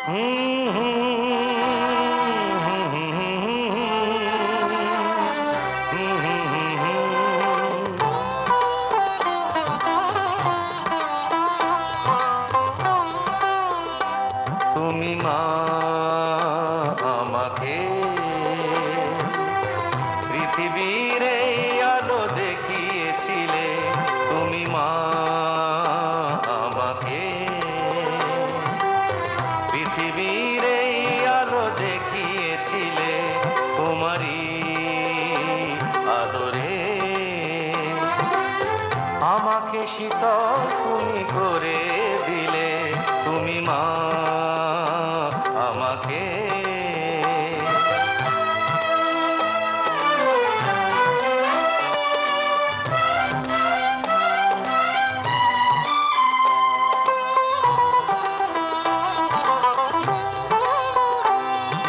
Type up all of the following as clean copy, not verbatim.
তুমি মা আমাকে পৃথিবীর এই আলো দেখিয়েছিলে, তুমি মা আমাকে পৃথিবীর এই আলো দেখিয়েছিলে, তোমারই আদরে আমাকে শীতল তুমি করে দিলে, তুমি মা আমাকে।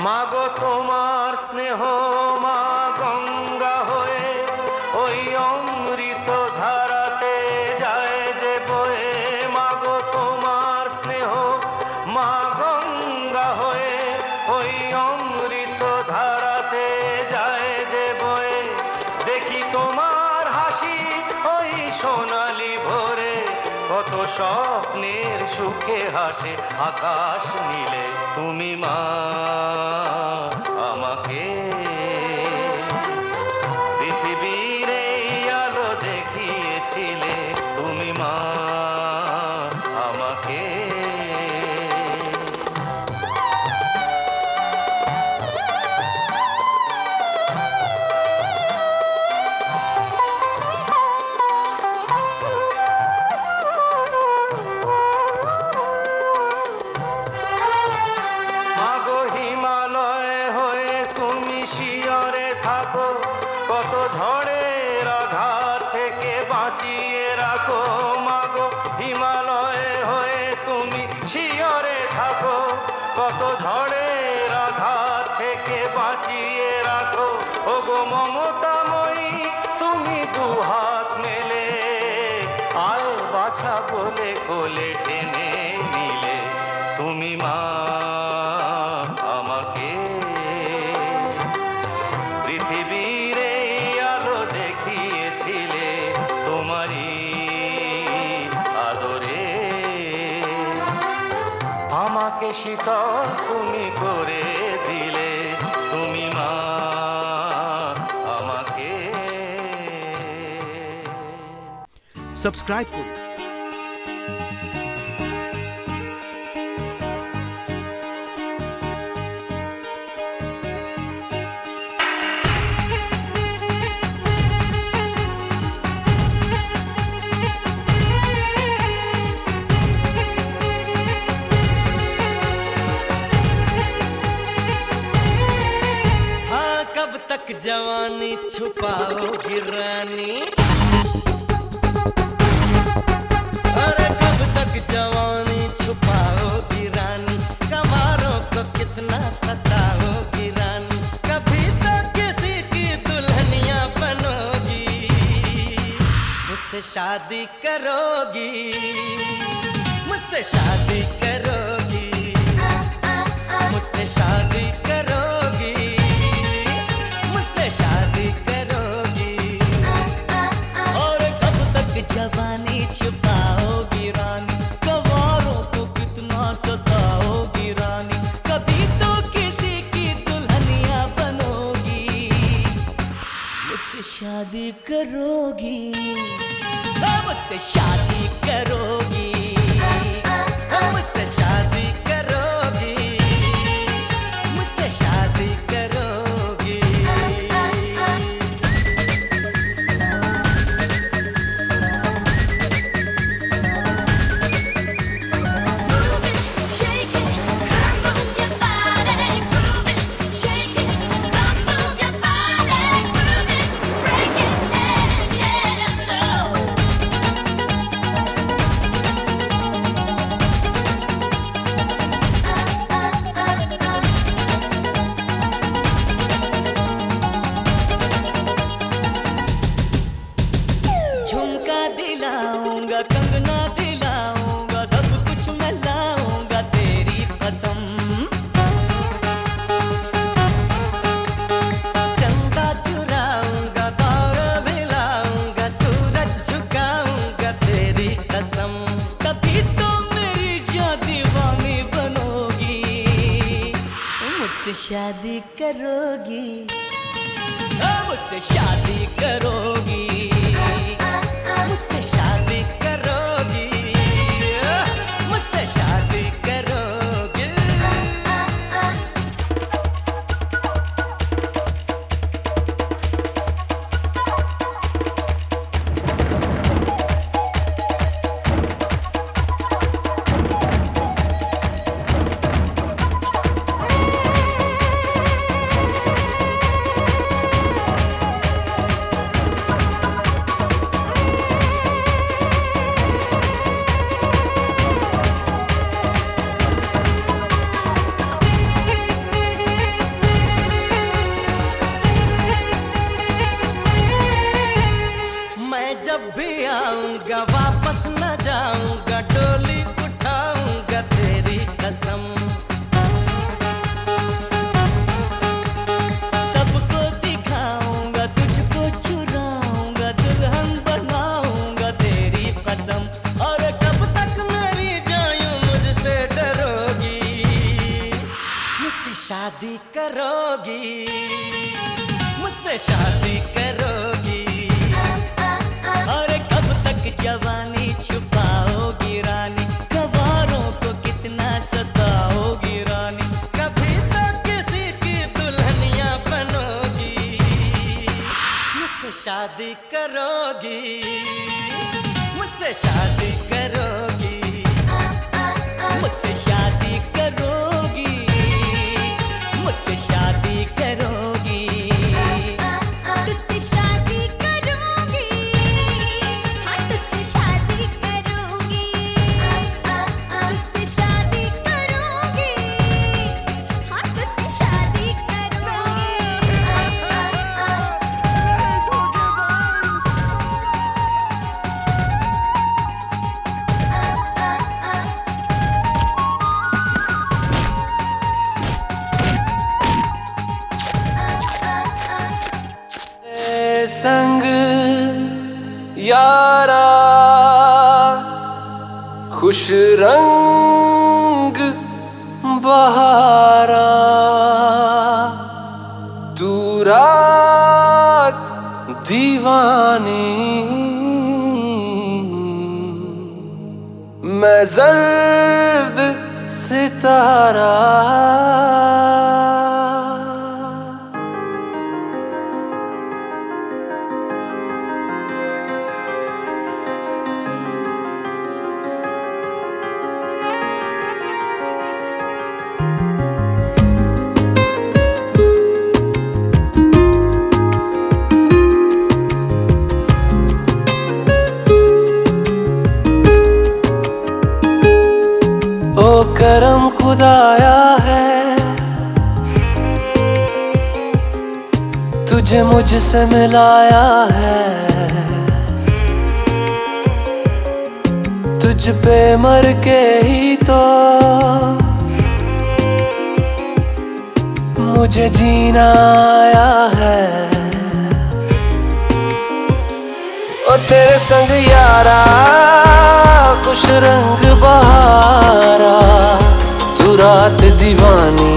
মাগো তোমার স্নেহ মা গঙ্গা হয়ে ওই অমৃত ধারাতে যায় যে বয়ে, মাগো তোমার স্নেহ মা গঙ্গা হয়ে ওই অমৃত ধারাতে যায় যে বয়ে, দেখি তোমার হাসি ওই সোনালি ভোরে, কত স্বপ্নের সুখে হাসে আকাশ নীলে, তুমি মা আমাকে পৃথিবীর এই আলো দেখিয়েছিলে, তুমি মা আমাকে। কত ঝড়ের আঘাত থেকে বাঁচিয়ে রাখো, মাগো হিমালয়ে হয়ে তুমি শিয়রে থাকো, কত ঝড়ের আঘাত থেকে বাঁচিয়ে রাখো, ওগো মমতাময়ী তুমি দুহাত মেলে আয় বাছা বলে কোলে টেনে নিলে, তুমি মা আমাকে পৃথিবীর এই আলো দেখিয়েছিলে, তোমারই আদরে আমাকে শীতল তুমি করে দিলে, তুমি মা আমাকে। সাবস্ক্রাইব করুন। कब तक जवानी छुपाओगी रानी, अरे कब तक जवानी छुपाओगी रानी, कवारों को कितना सताओगी रानी, कभी तो किसी की दुल्हनिया बनोगी, मुझसे शादी करोगी, मुझसे शादी करोगी, मुझसे शादी करोगी, शादी करोगी, और कब तक जवानी छुपाओगी रानी, कवारों को कितना सताओगी रानी, कभी तो किसी की दुल्हनिया बनोगी, मुझसे शादी करोगी, मुझसे शादी करोगी, मुझसे शादी करोगी, मुझसे शादी करोगी। झुमका दिलाऊंगा, कंगना दिलाऊंगा, सब कुछ मैं लाऊंगा तेरी कसम, मुझसे शादी करोगी, मुझसे शादी करोगी, मुझसे शादी करोगी, मुझसे शादी करोगी। मैं जब भी आऊंगा वापस न जाऊंगा, डोली उठाऊंगा तेरी कसम। सबको दिखाऊंगा, तुझको चुराऊंगा, दुल्हन बनाऊंगा तेरी कसम। और कब तक मेरी जायूं मुझसे डरोगी, मुझसे शादी करोगी, मुझसे शादी करोगी। और कब तक जवानी छुपाओगी रानी, गवारों को कितना सताओगी रानी। कभी तो किसी की दुल्हनिया बनोगी, मुझसे शादी करोगी, मुझसे शादी करोगी, मुझसे शादी करोगी, मुझसे शादी करोगी, तुझसे शादी करोगी, हाँ तुझसे शादी करोगी, तुझसे शादी करोगी, हाँ तुझसे शादी करोगी। संग यारा खुश रंग बहारा, तू रात दीवानी, मैं जर्द सितारा। ओ करम खुदाया है, तुझे मुझसे मिलाया है। तुझ पे मर के ही तो मुझे जीना आया है। ओ तेरे संग यारा खुश रंग बहारा, तू रात दीवानी,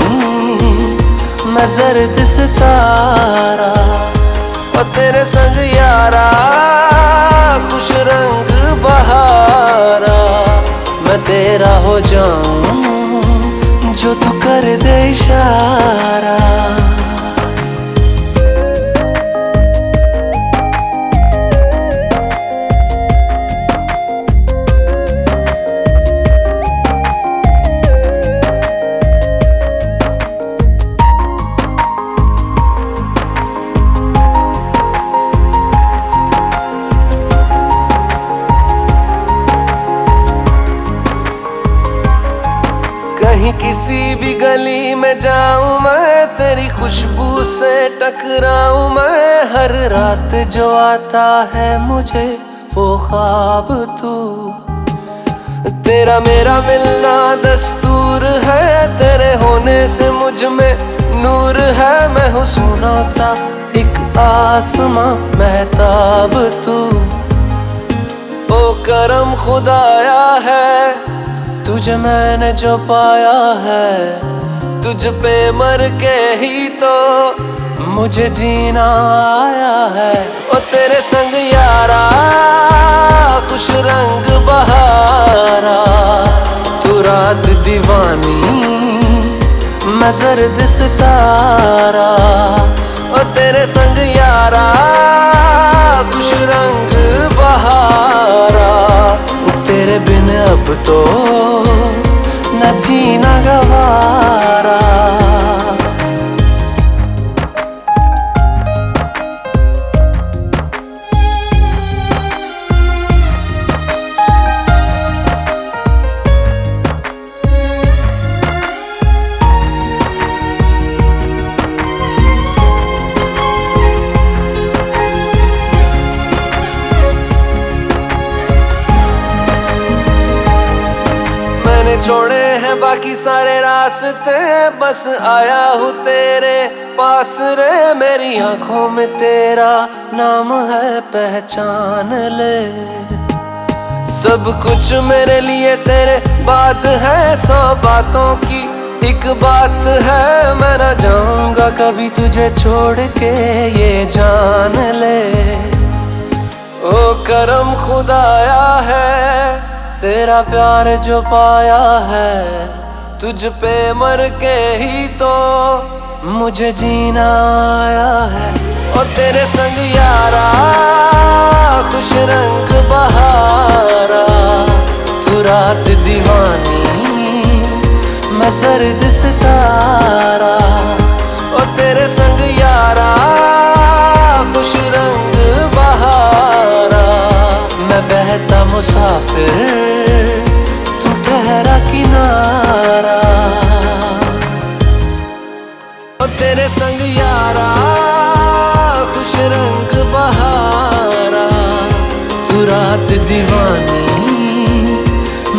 मैं जर्द सितारा। ओ तेरे संग यारा खुश रंग बहारा, मैं तेरा हो जाऊं जो तू कर दे इशारा। कहीं किसी भी गली में जाऊं मैं, तेरी खुशबू से टकराऊं मैं। हर रात जो आता है मुझे वो ख्वाब तू, तेरा मेरा मिलना दस्तूर है। तेरे होने से मुझ में नूर है, मैं हूँ सोना सा एक आसमां महताब तू। ओ करम खुदाया है, तुझे मैंने जो पाया है। तुझ पे मर के ही तो मुझे जीना आया है। ओ तेरे संग यारा खुश रंग बहारा, तू रात दीवानी मैं जर्द सितारा। ओ तेरे संग यारा खुश रंग बहारा, तेरे बिन अब तो न जीना गवारा। मैंने छोड़े हैं बाकी सारे रास्ते, बस आया हूँ तेरे पास रे। मेरी आंखों में तेरा नाम है, पहचान ले। सब कुछ मेरे लिए तेरे बात है, 100 बातों की एक बात है। मैं न जाऊंगा कभी तुझे छोड़ के, ये जान ले। ओ करम खुदाया है तेरा प्यार जो पाया है, तुझ पे मर के ही तो मुझे जीना आया है। ओ तेरे संग यारा खुश रंग बहारा, तू रात दीवानी मैं जर्द सितारा। ओ तेरे संग यारा खुश रंग बहारा, मैं बहता मुसाफिर तू ठहरा किनारा। ओ तेरे संग यारा खुश रंग बहारा, तू रात दीवानी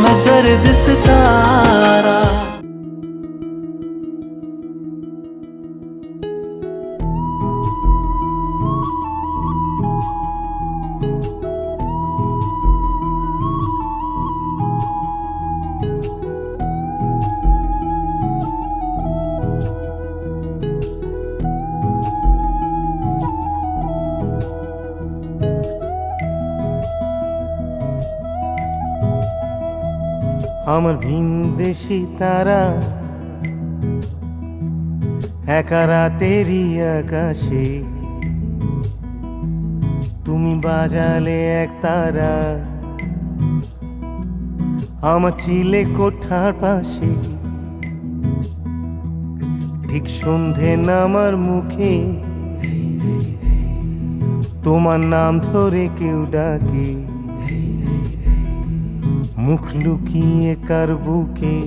मैं जर्द सितारा। আমার ভিনদেশি তারা একা রাতেরই আকাশে, তুমি বাজালে এক তারা আমার চিলে কোঠার পাশে। ঠিক সন্ধে নামার মুখে তোমার নাম ধরে কেউ ডাকে, মুখ লুকিয়ে কার বুকে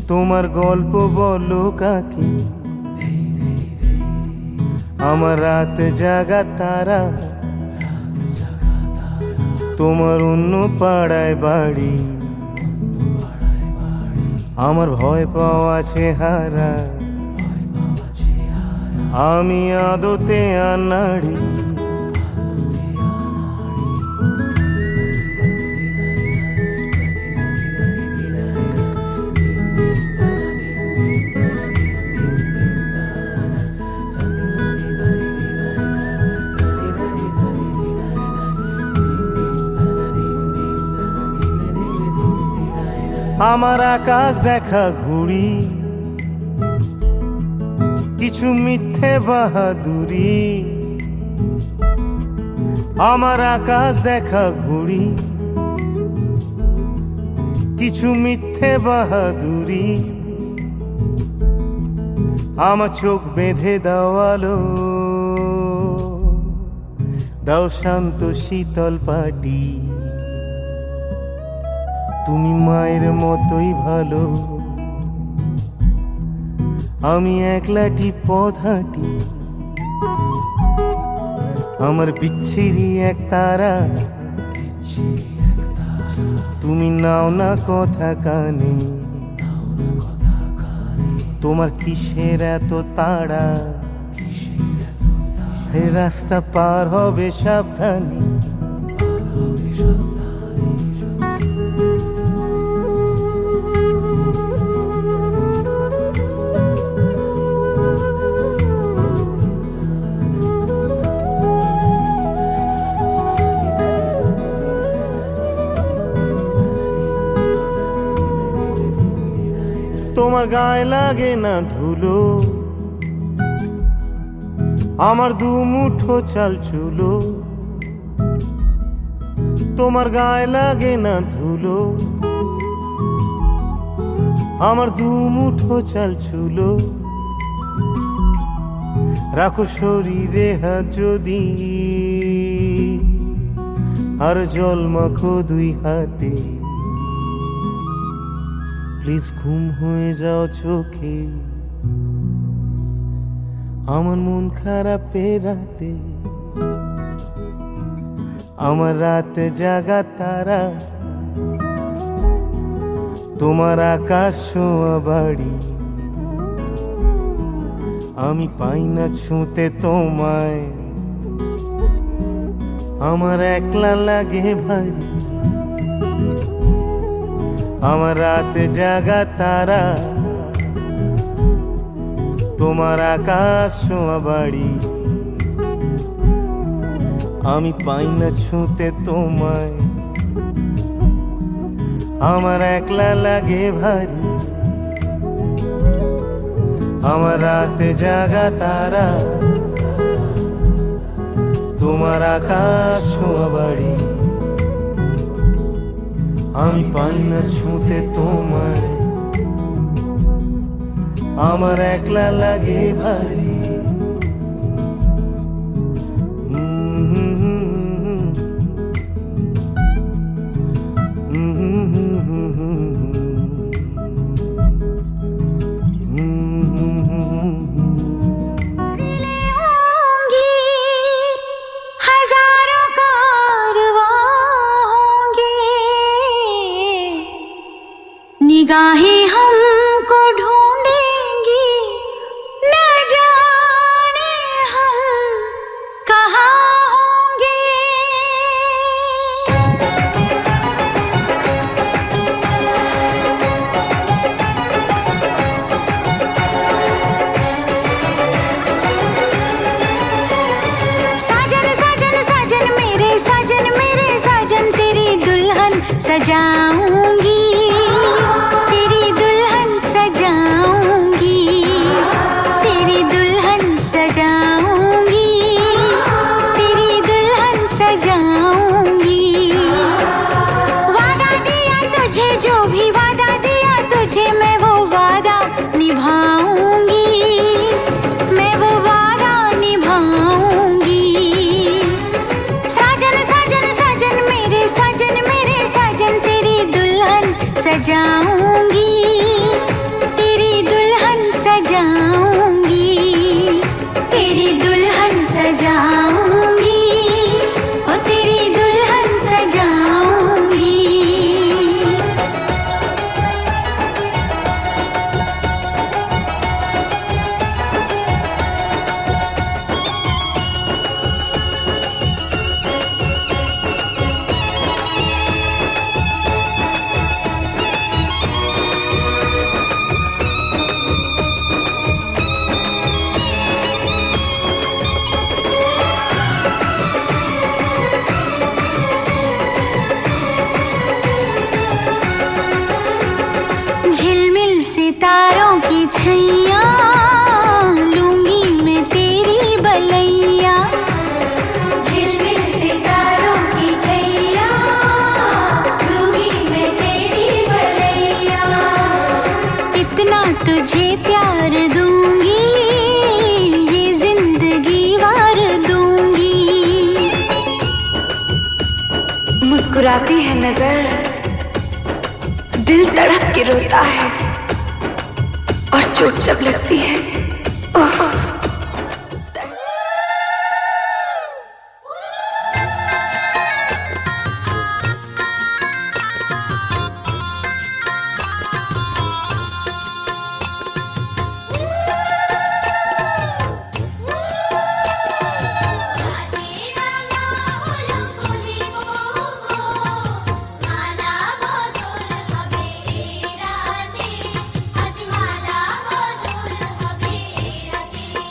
তোমার গল্প বলো কাকে। আমার রাত জাগা তারা তোমার অন্য পাড়ায় বাড়ি, আমার ভয় পাওয়া চেহারা আমি আদতে আনাড়ি। আমার আকাশ দেখা ঘুড়ি কিছু মিথ্যে বাহাদুরি। আমার আকাশ দেখা ঘুড়ি কিছু মিথ্যে বাহাদুরি। আমার চোখ বেঁধে দেওয়ালো দাও শান্ত শীতল পাটি। তুমি মায়ের মতোই ভালো, আমি একলাটি পথ হাঁটি। আমার বিচ্ছিরি এক তারা তুমি নাও না কথা কানে। তোমার কিসের এত তাড়া, রাস্তা পার হবে সাবধানে। তোমার গায়ে লাগে না ধুলো, আমার দু মুঠো চাল চুলো। তোমার গায়ে লাগে না ধুলো, আমার দু মুঠো চাল চুলো। রাখো শরীরে হাত যদি, আর জল মাখো দুই হাতে। প্লিজ ঘুম হয়ে যাও চোখে, আমার মন খারাপ রাতে। আমার রাত জাগা তারা, তোমার আকাশ ছোঁয়া বাড়ি। আমি পাই না ছুঁতে তোমায়, আমার একলা লাগে ভারী। আমার রাত জাগা তারা, তোমার আকাশ ছোঁয়া বাড়ি। আমি পাই না ছুঁতে তোমায়, আমার একলা লাগে ভারী। আমার রাত জাগা তারা, তোমার আকাশ ছোঁয়া বাড়ি। আমি পাই না ছুঁতে তোমায়, আমার একলা লাগে ভারী। निगाहें हमको ढूंढेंगी, न जाने हम कहाँ होंगे। साजन साजन साजन मेरे साजन तेरी दुल्हन सजाऊंगी, तेरी दुल्हन सजाऊंगी, तेरी दुल्हन सजाऊंगी, तेरी दुल्हन सजाऊंगी। वादा दिया तुझे, जो भी वादा दिया तुझे, मैं वो वादा निभाऊंगी, मैं वो वादा निभाऊंगी। साजन साजन साजन मेरे साजन तेरी दुल्हन सजाऊंगी, तेरी दुल्हन सजाऊंगी, तेरी दुल्हन सजाऊंगी, ओ तेरी दुल्हन सजाऊंगी। झिलमिल सितारों की छैया, लूंगी मैं तेरी बलैया। झिलमिल सितारों की छैया, लूंगी मैं तेरी बलैया। इतना तुझे प्यार दूंगी, ये जिंदगी वार दूंगी। मुस्कुराती है नजर, दिल तड़प के रोता है, और चोट जब लगती है, ओह মালা বদল হবে রাতে।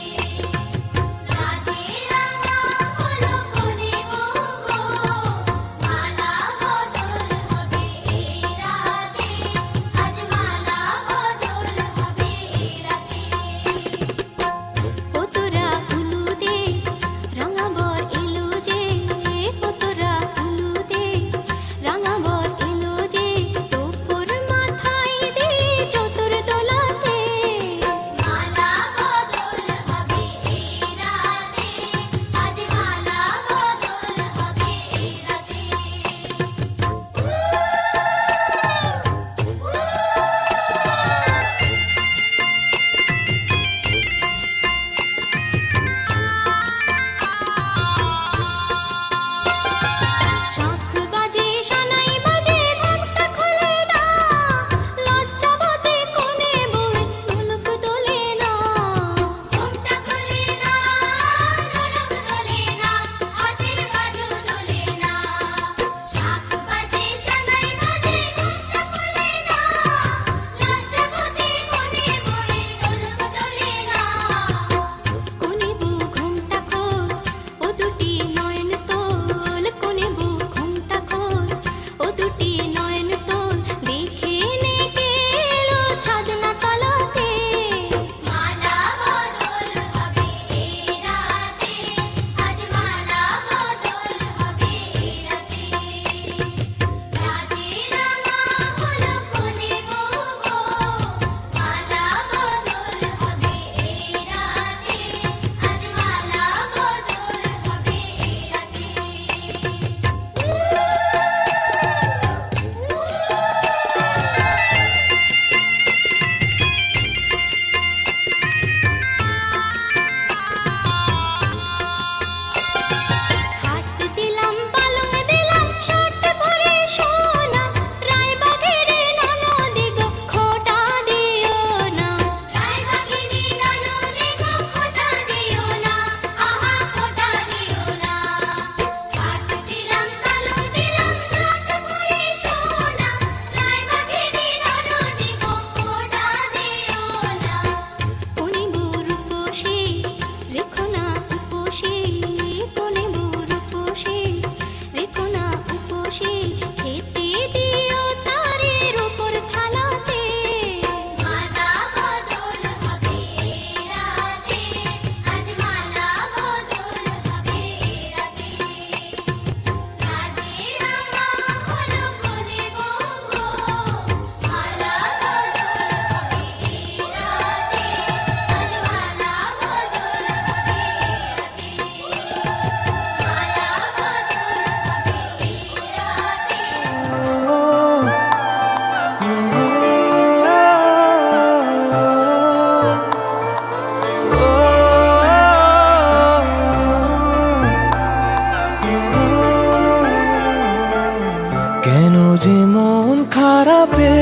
যে মন খারাপে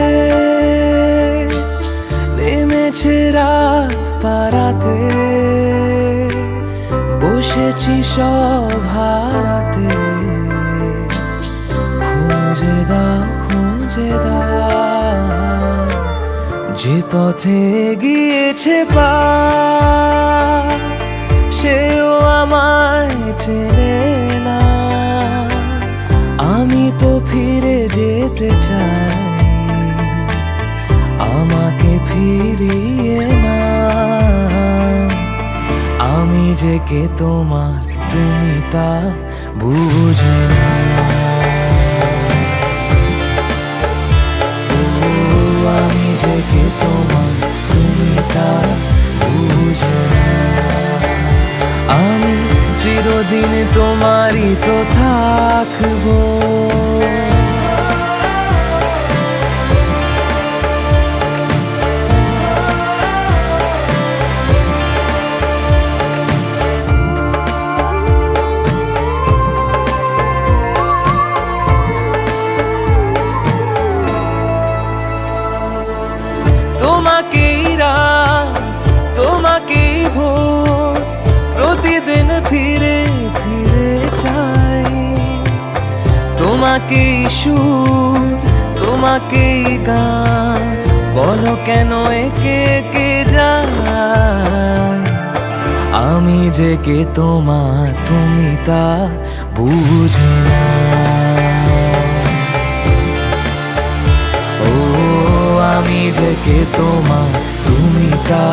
নেমেছে রাত পারাতে, বসেছি সব হারাতে, খুঁজে দাও খুঁজে দাও যে পথে গিয়েছে পা, সেও আমায় চেনে না। আমি তো ফিরে যেতে চাই, আমাকে ফিরিয়ে না। আমি যে কে তোমার তুমি তা বুঝে না। আমি যে কে তোমার তুমি তা বুঝে না। আমি চিরদিন তোমারই তো থাকবো। তোমাকেই রাত তোমাকেই ভোর, প্রতিদিন ফিরে ফিরে চাই। তোমাকেই সুর তোমাকেই গান, বলো কেন একে কে যায়। আমি যে কে তোমার তুমি তা বুঝে না। আমি যে কে তোমার তুমি তা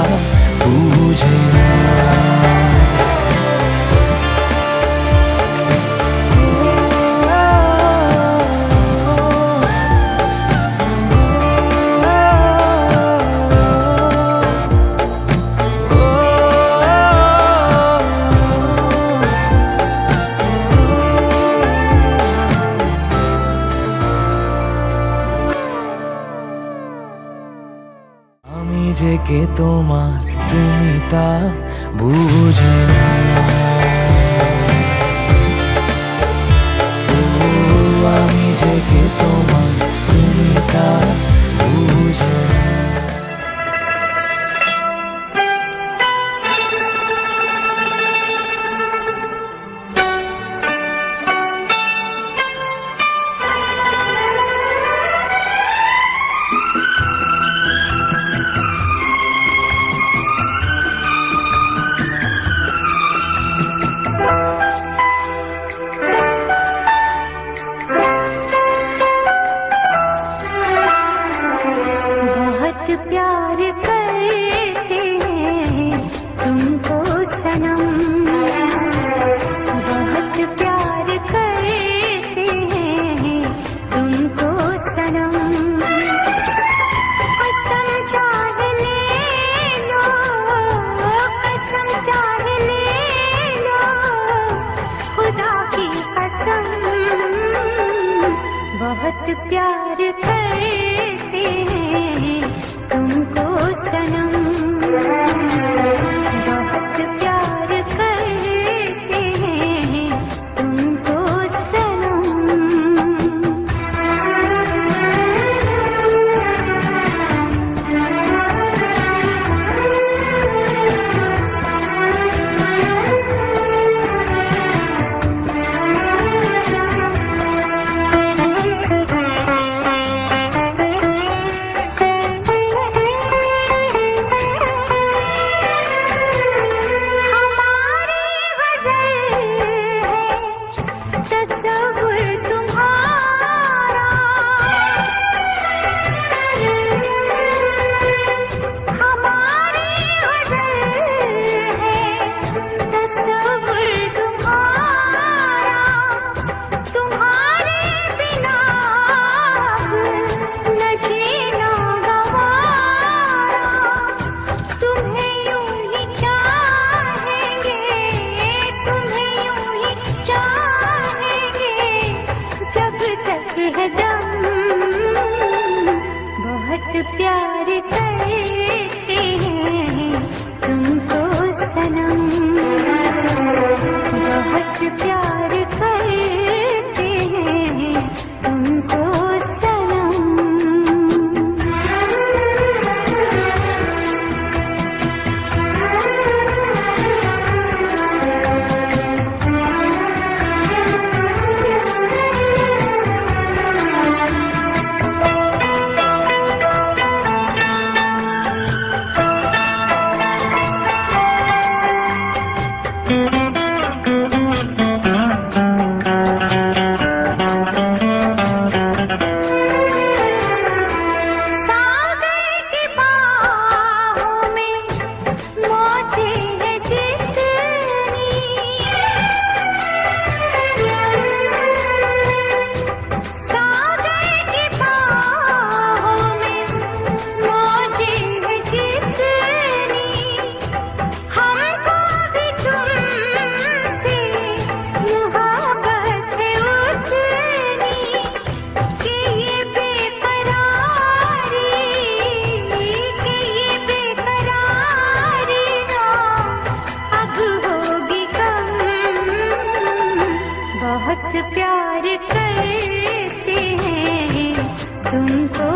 বুঝে না। আমি যে কে তোমার তুমি তা বুঝে না। আমি যে কে তোমার তুমি তা বুঝে না। बहुत प्यार करते हैं तुमको सनम, बहुत प्यार करते हैं तुमको सनम। कसम चाह ले लो, कसम चाह ले लो, खुदा की कसम। बहुत प्यार करते हैं तुमको सनम, बहुत प्यार करते हैं तुमको सनम। तस्वुर तुम्हारा, हमारी गज़ल है तस्वुर तुम्हारा। तुम्हारे बिना न जीना गवारा, तुम्हें यूं ही चाहेंगे, तुम्हें यूं ही चाहेंगे जब तक है दम। बहुत प्यार करते हैं तुमको सनम, बहुत प्यार करते हैं तुमको सनम। करते हैं तुमको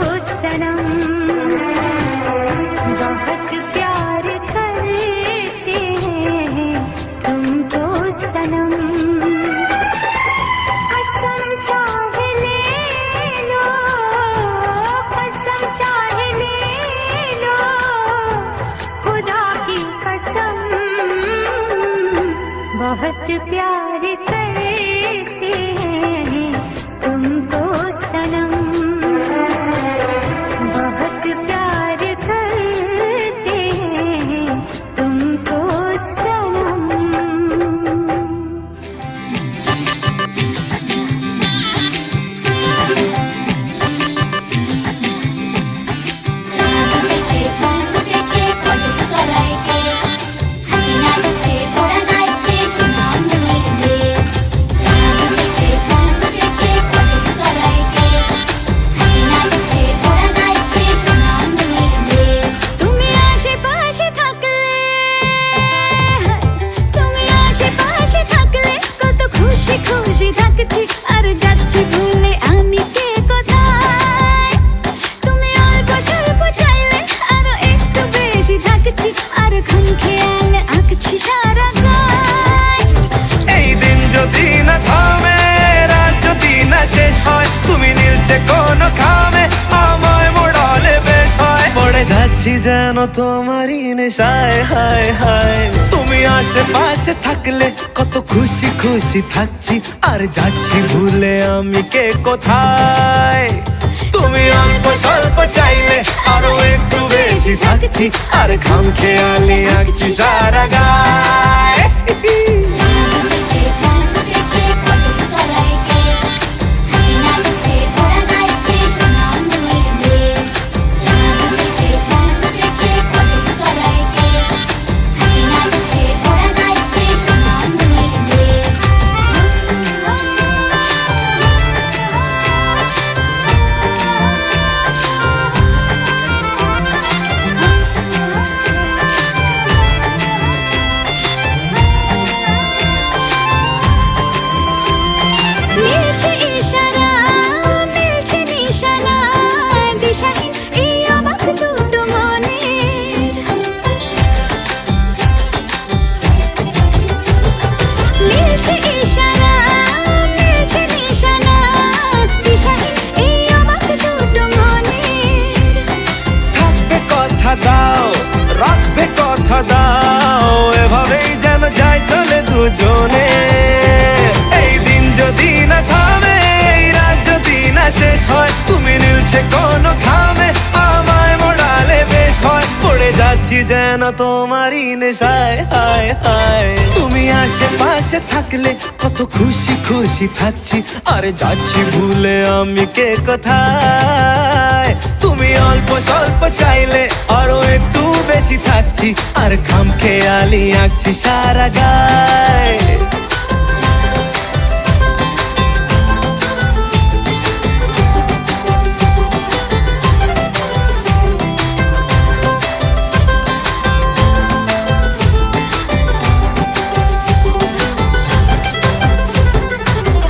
सनम, बहुत प्यार करते हैं तुमको सनम। कसम चाहे ले लो, कसम चाहे ले लो, खुदा की कसम, बहुत प्यार करते हैं तुमको सनम, बहुत प्यार करते हैं तुमको सनम। চাঁদ উঠেছে ফুল ফুটেছে কদম তলায় কে হাতি নাচছে ঘোড়া নাচছে সোনামণির মেয়ে। চাঁদ উঠেছে ফুল ফুটেছে কদম তলায় কে হাতি নাচছে ঘোড়া নাচছে সোনামণির মেয়ে। তুমি আশেপাশে থাকলে, তুমি আশেপাশে থাকলে কত খুশি খুশি থাকছি, আর যাচ্ছি ভুলে আমি কে কোথায়। তুমি অল্প স্বল্প চাইলে আরো একটু বেশি থাকছি, আর খাম খেয়ালে আঁকছি সারা গায়। এই দিন যদি না থামে, রাত যদি না শেষ হয়, তুমি নীলছে কোন খামে আমায় মোড়ালে বেশ হয়। পড়ে যাচ্ছি যেন তোমারই নেশায়, হায় হায়। তুমি আশেপাশে থাকলে কত খুশি খুশি থাকছি, আর যাচ্ছি ভুলে আমি কে কোথায়। তুমি অল্প স্বল্প চাইলে আরো একটু বেশি থাকছি, আর খাম খেয়ালি আঁকছি সারা গায়। চাঁদ উঠেছে ফুল ফুটেছে কদম তলায় কে হাতি নাচছে ঘোড়া নাচছে সোনামণির মেয়ে। চাঁদ উঠেছে ফুল ফুটেছে কদম তলায় কে হাতি নাচছে ঘোড়া নাচছে সোনামণির মেয়ে। মিলছে ইশারা, মিলছে নিশানা, দিশাহীন এই অবাক দুটো মনের। মিলছে ইশারা, মিলছে নিশানা, দিশাহীন এই অবাক দুটো মনের। থাকবে কথা দাও, রাখবে কথা দাও, এভাবেই যেন যায় চলে দুজনে। এই দিন যদি না থামে, এই রাত যদি না শেষ হয়, তুমি নীলছে কোন খামে আমায় মোড়ালে বেশ হয়। পড়ে যাচ্ছি যেন তোমারই নেশায়, হায় হায়। তুমি আশেপাশে থাকলে কত খুশি খুশি থাকছি, আর যাচ্ছি ভুলে আমি কে কোথায়। তুমি অল্প স্বল্প চাইলে আরো একটু বেশি থাকছি, আর খাম খেয়ালি আঁকছি সারা গায়।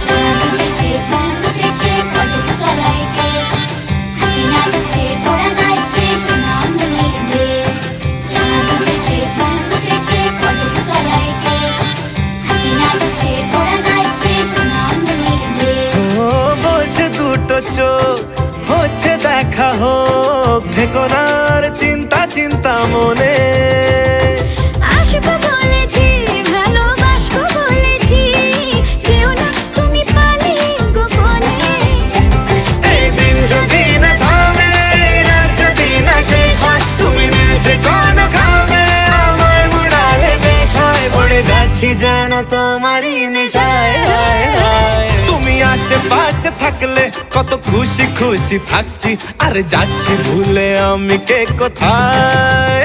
চাঁদ উঠেছে ফুল ফুটেছে কদম তলায় কে হাতি নাচছে ঘোড়া নাচছে সোনামণির মেয়ে। চাঁদ উঠেছে ফুল ফুটেছে কদম তলায় কে হাতি নাচছে ঘোড়া নাচছে সোনামণির মেয়ে। ও বলছে দুটো চোখ হচ্ছে দেখা হোক, থেকো না আর চিন্তা চিন্তা মনে। আসবো বলেছি, ভালোবাসবো বলেছি, যেও না তুমি পালিয়ে গোপনে। এই দিন যদি না থামে, রাত যদি না শেষ হয়, তুমি নীলছে কোন খামে আমায় মোড়ালে বেশ হয়। পড়ে যাচ্ছি যেন তোমারই নেশায়, হায় হায়। তুমি আশেপাশে থাকলে কত খুশি খুশি থাকছি, আর যাচ্ছি ভুলে আমি কে কোথায়।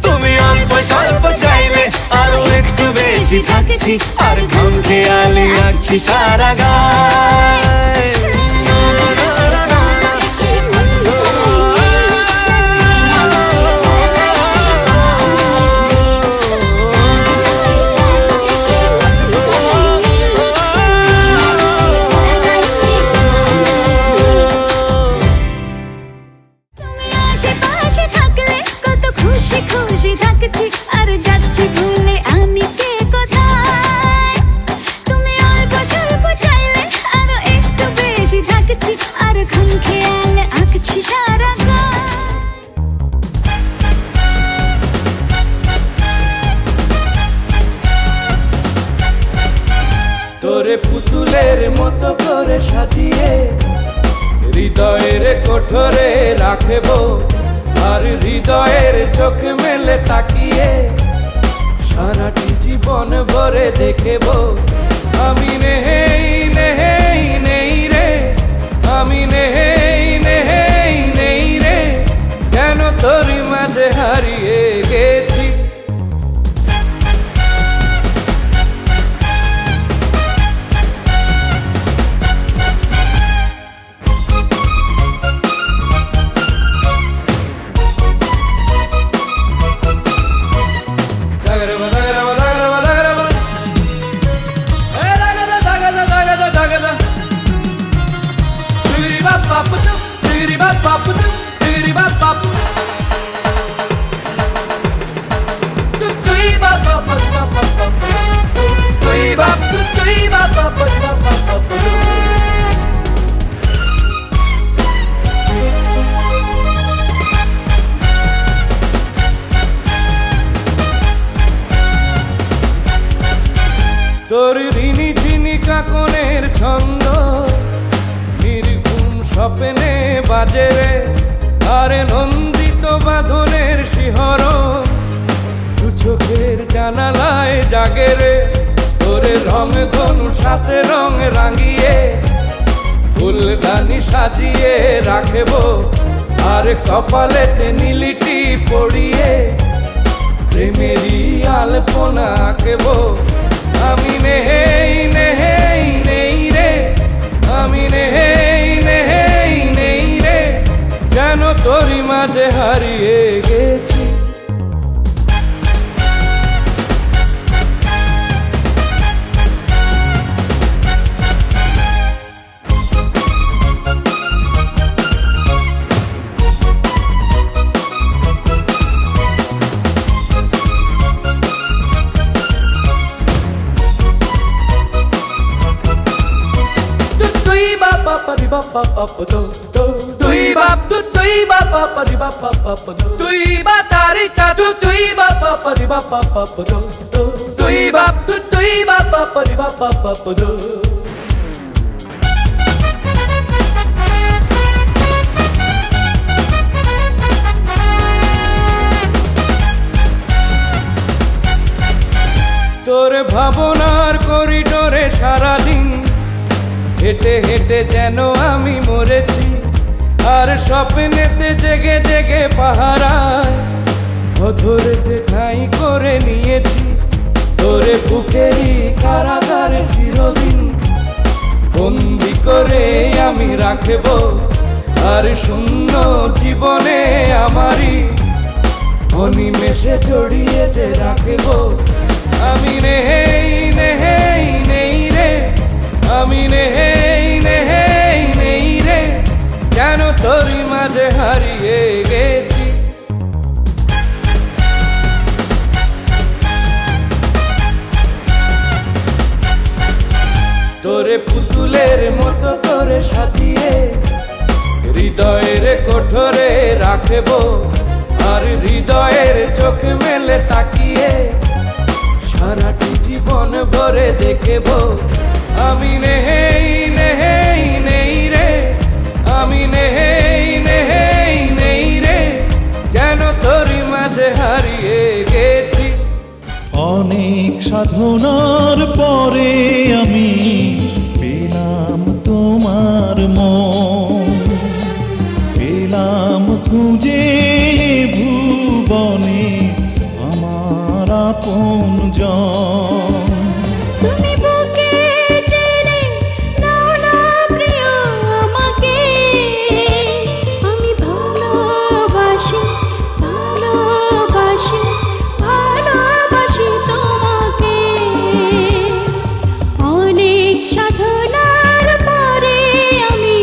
তুমি অল্প স্বল্প চাইলে আরো একটু বেশি থাকছি, আর ঘুম খেয়ালি আঁকছি সারা গায়। চাঁদ উঠেছে ফুল ফুটেছে কদম তলায় কে হাতি নাচছে ঘোড়া নাচছে সোনামণির মেয়ে। কোঠরে রাখবো আর হৃদয়ের চোখ মেলে তাকিয়ে সারাটি জীবন ভরে দেখবো আমি নেই নেই নেই রে আমি নেই নেই নেই রে যেন তোরই মাঝে হারিয়ে গেছি তোর ঋণী ঝিনি কাকনের ছন্দ নির্ঘুম স্বপ্নে বাজে রে আর নন্দিত বাঁধনের শিহরণ দু চোখের জানালায় জাগে রে তোরে রং ধনু সাথে রং রাঙিয়ে ফুলদানি সাজিয়ে রাখবো আর কপালেতে নীলিটি পড়িয়ে প্রেমেরই আলপনা আঁকবো আমি নেই নেই নেই রে আমি নেই নেই নেই রে যেন তোরই মাঝে হারিয়ে গেছি তোর ভাবনার করিডোরে সারাদিন হেঁটে হেঁটে যেন আমি মরেছি আর স্বপ্নেতে জেগে জেগে পাহারায় অধরেতে ঠাঁই করে নিয়েছি তোরে বুকেরই কারাগারে চিরদিন বন্দি করে আমি রাখবো আর শূন্য জীবনে আমারই অনিমেষে জড়িয়ে যে রাখবো আমি নেই নেই নেই রে আমি নেই নেই নেই রে যেন তোরই মাঝে হারিয়ে গেছি তোরে পুতুলের মতো করে সাজিয়ে হৃদয়ের কোঠরে রাখবো আর হৃদয়ের চোখ মেলে তাকিয়ে সারাটি জীবন ভরে দেখবো আমি নেই নেই নেই রে আমি নেই নেই নেই রে যেন তোরই মাঝে হারিয়ে গেছি অনেক সাধনার পরে আমি পেলাম তোমার মন পেলাম খুঁজে ভুবনে আমার আপনজন তুমি বুকে টেনে নাও না প্রিয় আমাকে আমি ভালোবাসি ভালোবাসি ভালোবাসি তোমাকে অনেক সাধনার পরে আমি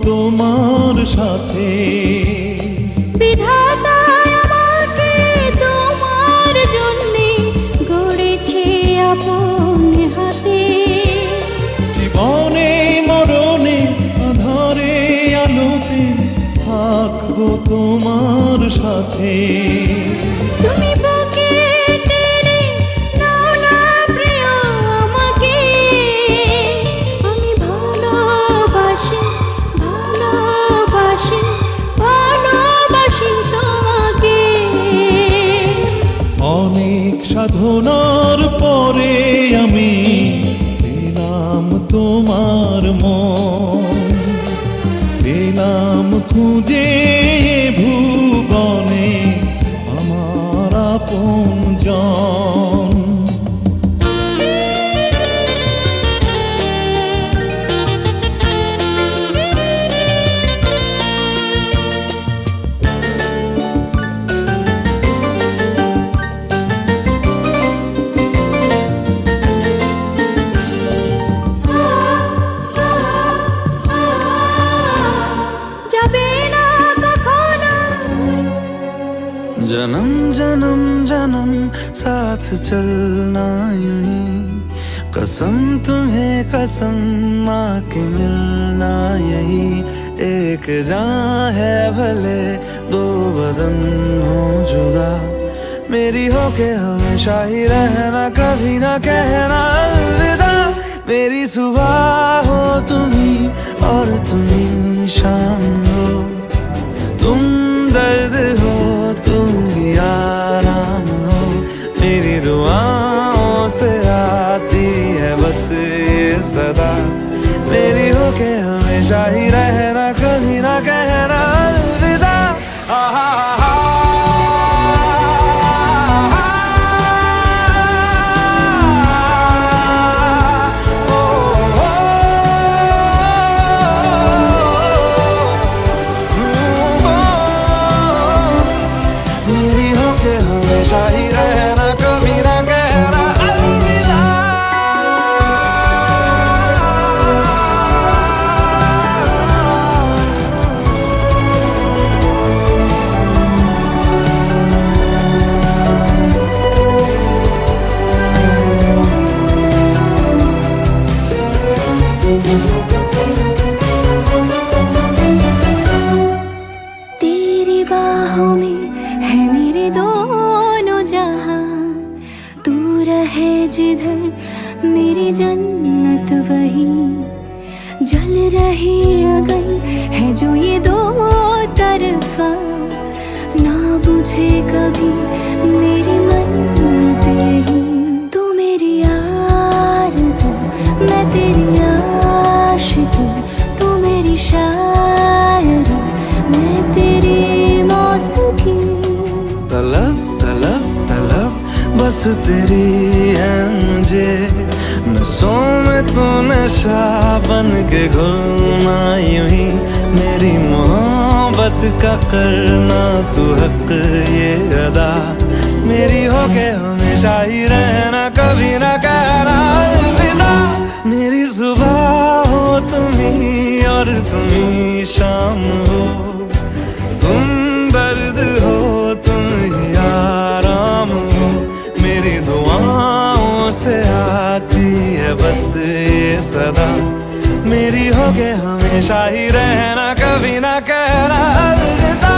তোমার সাথে। বিধাতা আমাকে তোমার জন্যে গড়েছে আপন হাতে। জীবনে মরণে আধারে আলোতে থাকবো তোমার সাথে। তুমি বুকে টেনে নাও না প্রিয় আমাকে, আমি ভালোবাসি ভালোবাসি ভালোবাসি তোমাকে। অনেক সাধনার পরে আমি পেলাম তোমার মন, পেলাম খুঁজে ভুবনে আমার আপনজন। যাবে না কখনো जन्म जन्म जन्म साथ चलना यूं ही, कसम तुम्हें कसम माँ के मिलना यही। एक जान है भले दो बदन हो जुदा, मेरी हो के हमेशा ही रहना, कभी ना कहना अलविदा। मेरी सुबह हो तुम्ही और तुम्ही शाम हो, तुम दर्द हो तुम ही आराम हो। मेरी दुआओं से आती है बस ये सदा, मेरी हो के हमेशा ही रहना, कभी ना कहना अलविदा। आहा ही रहना, कभी ना कहना अलविदा। तेरी बाहों में है मेरे दोनों जहां, तू रहे जिधर मेरी जन्नत वही। जल रही अगन है जो ये दो तरफा, ना बुझे कभी मेरी मन्नत यही। तू मेरी आरज़ू मैं तेरी आशिकी, तू मेरी शायरी मैं तेरी मौसीकी। तलब तलब तलब बस तेरी है मुझे, नसों में तू नशा बन के घुलना यूं ही। मेरी मोहब्बत का करना तू हक ये अदा, मेरी हो के हमेशा ही रहना, कभी ना कहना अलविदा। मेरी सुबह हो तुम्ही और तुम्ही शाम हो, तुम दर्द हो तुम ही आराम हो। मेरी दुआओं से आती है बस ये सदा, मेरी हो के हमेशा ही रहना, कभी ना कहना अलविदा।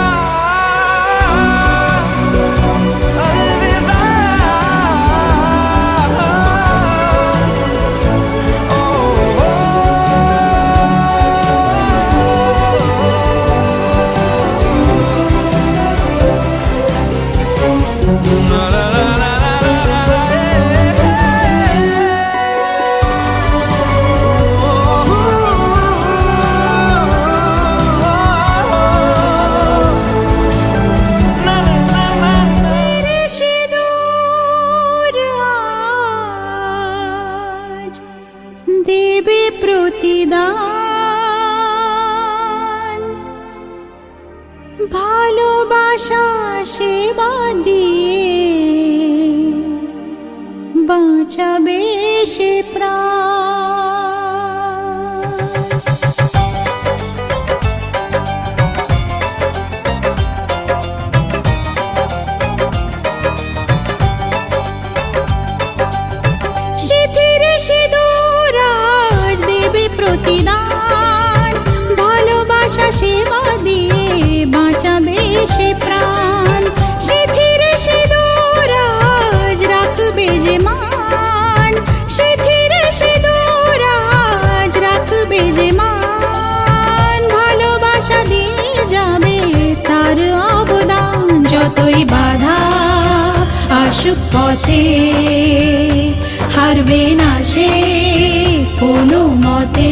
अलविदा। ओ, ओ, la la la la la la मेरे से दूर आज देवे प्रतिदान, ভালোবাসা সে বাঁধিয়ে বাঁচাবে সে প্রাণ। সে প্রাণ সিথিরে সিঁদুর আজ রাখবে যে মান সিথিরে সিঁদুর আজ রাখবে যে মান ভালোবাসা দিয়ে যাবে তার অবদান যতই বাধা আসুক পথে হারবে না সে কোনো মতে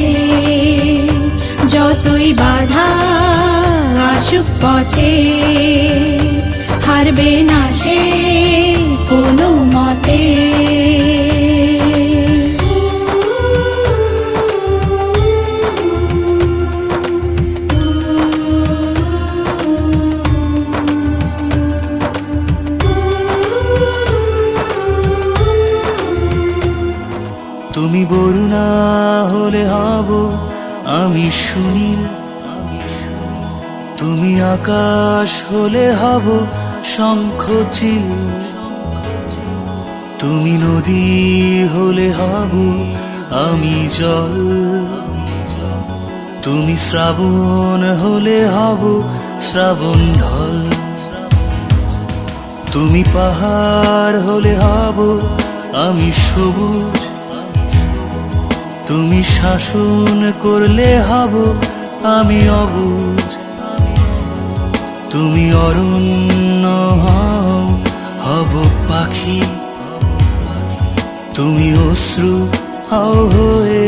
যতই বাধা আসুক পথে হারবে না সে কোনো মতে তুমি বরুণা হলে হব আমি সুনীল তুমি আকাশ হলে হব শঙ্খচিল তুমি নদী হলে হব আমি জল তুমি শ্রাবণ হলে হব শ্রাবণ ঢল তুমি পাহাড় হলে হব আমি সবুজ তুমি শাসন করলে হব আমি অবুঝ তুমি অরণ্য হব পাখি তুমি অশ্রু হয়ে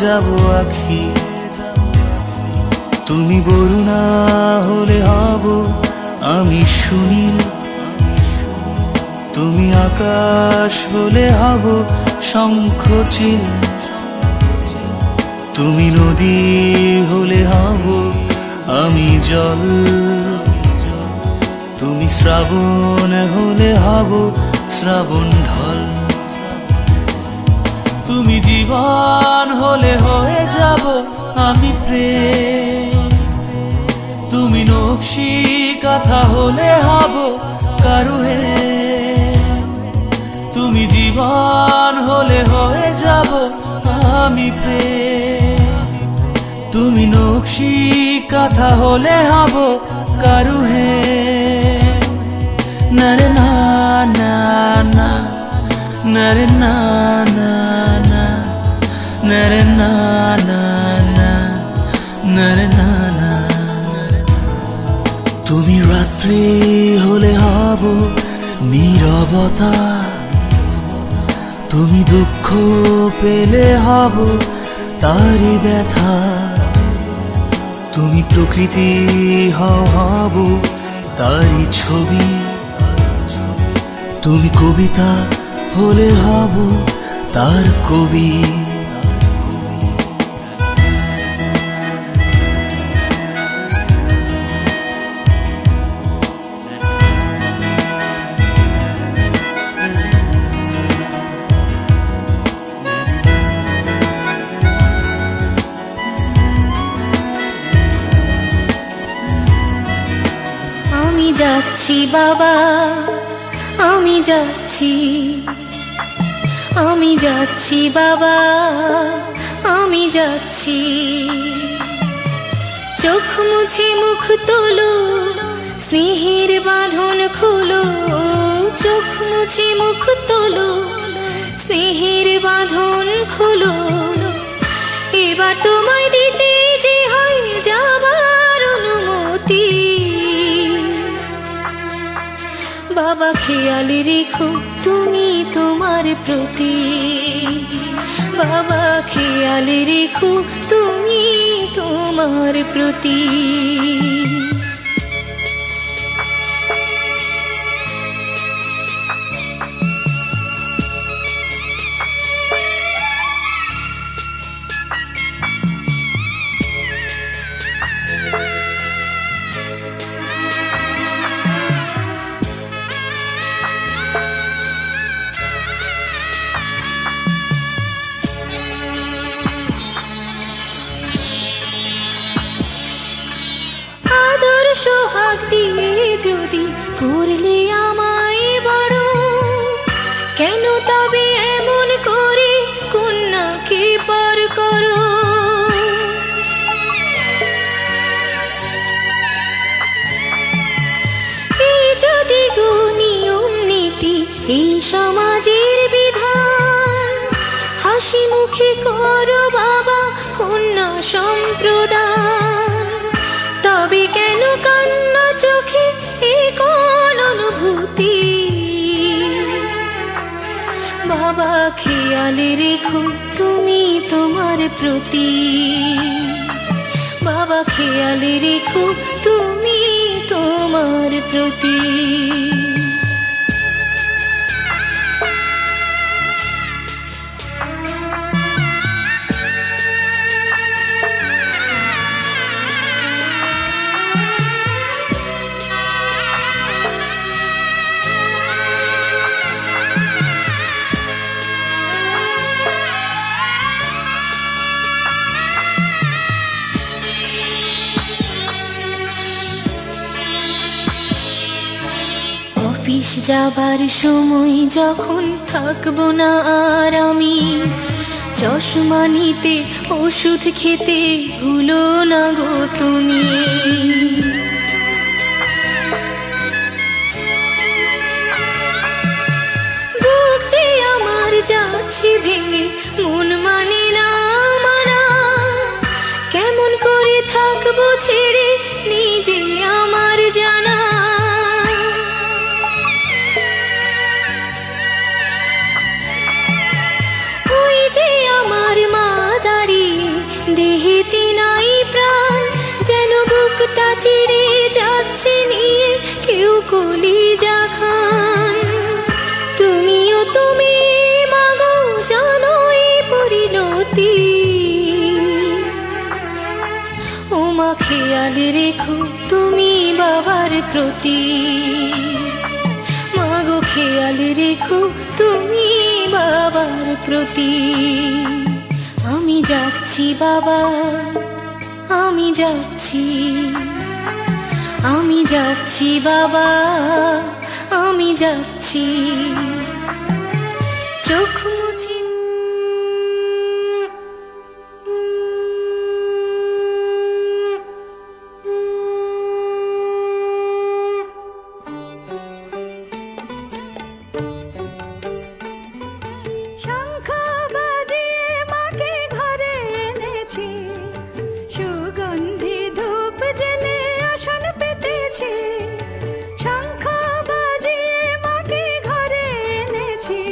যাব আখি তুমি বরুণা হলে হব আমি সুনীল তুমি আকাশ হলে হব শঙ্খচিল তুমি নদী হলে হব আমি জল তুমি শ্রাবণ হলে হব শ্রাবণ ঢল তুমি জীবন হলে হয়ে যাব আমি প্রেম তুমি নকশি কথা হলে হব কারুহে তুমি জীবন হলে হয়ে যাব আমি প্রেম তুমি নকশি কথা হলে হব কারুহে নরে না না না নরে না না না নরে না না না নরে না না তুমি রাত্রি হলে হব নীরবতা তুমি দুঃখ পেলে হব তারি ব্যথা তুমি প্রকৃতি হব তারি ছবি তুমি কবিতা হলে হব তার কবি আমি যাচ্ছি বাবা আমি যাচ্ছি আমি যাচ্ছি বাবা আমি যাচ্ছি চোখ মুছে মুখ তোলো স্নেহের বাঁধন খুলো চোখ মুছে মুখ তোলো স্নেহের বাঁধন খুলো এবার তোমায় দিতে যে হয় যাবার অনুমতি বাবা খেয়াল রেখো তুমি তোমার প্রতি বাবা খেয়াল রেখো তুমি তোমার প্রতি সোহাগ দিয়ে যদি করলে আমায় বড় কেন তবে এমন করে কন্যাকে পার করো সমাজের বিধান, হাসি মুখে করো বাবা কন্যা সম্প্রদান। তবে কেন কান্না চোখে এ কোন অনুভূতি? বাবা খেয়ালে রেখো তুমি তোমার প্রতি, বাবা খেয়ালে রেখো তুমি তোমার প্রতি। অফিস যাবার সময় যখন থাকবো না আর আমি, চশমা নিতে ওষুধ খেতে ভুলো না গো তুমি। বুক যে আমার যাচ্ছে ভেঙে, মন মানে না মানা, কেমন করে থাকবো ছেড়ে নিজে আমার জানা। ওই যে আমার মা দাঁড়িয়ে, দেহেতে নাই প্রাণ, যেন বুকটা চিরে যাচ্ছে নিয়ে কেউ কলিজা খান। তুমিও তুমি মাগো জানো এই পরিণতি, ও মা খেয়াল রেখো তুমি বাবার প্রতি, মাগো খেয়াল রেখো তুমি বাবার প্রতি। আমি যাচ্ছি বাবা, আমি যাচ্ছি, আমি যাচ্ছি বাবা, আমি যাচ্ছি। চোখ মুছে শঙ্খ বাজিয়ে মাকে ঘরে এনেছি, সুগন্ধি ধূপ জেলে আসন পেতেছি। শঙ্খ বাজিয়ে মাকে ঘরে এনেছি,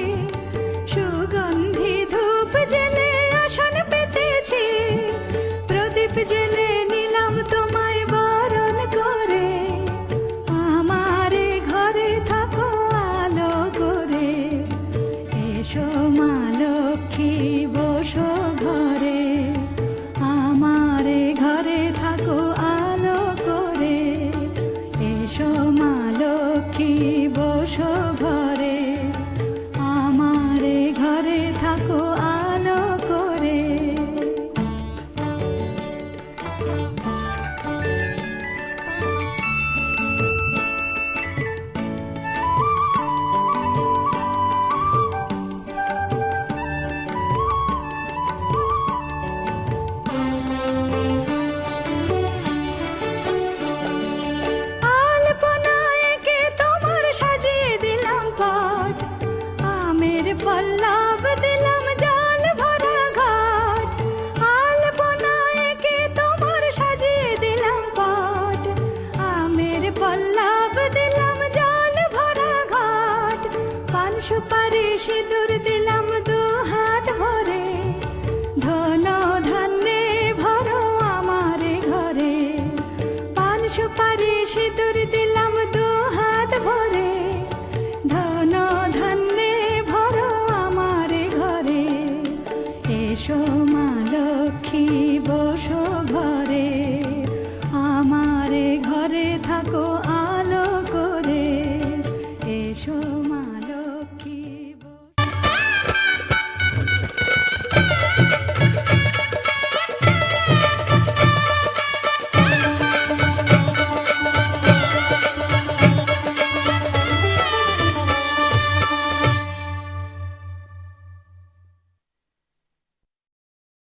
সুগন্ধি ধূপ জেলে আসন পেতেছি। প্রদীপ জেলে নিলাম তোমায় বরণ করে, আমার ঘরে থাকো আলো করে। এসো মা লক্ষ্মী বসো ঘরে, আমার ঘরে থাকো আলো করে। এসো মা লক্ষ্মী বসো ঘরে, আমার ঘরে থাকো আলো করে। আলপনায় এঁকে তোমার সাজিয়ে দিলাম পট, আমের পল্লব দিলাম জল ভরা ঘাট। আলপনায় এঁকে তোমার সাজিয়ে দিলাম পট, আমের পল্লব দিলাম জল ভরা ঘাট। পান সুপারি সিঁদুর দিলাম দু হাত ভরে, ধন ধান্যে ভরো আমার ঘরে। পান সুপারি সিঁদুর দিলাম দু হাত ভরে, ধন ধান্যে ভরো আমার ঘরে। এসো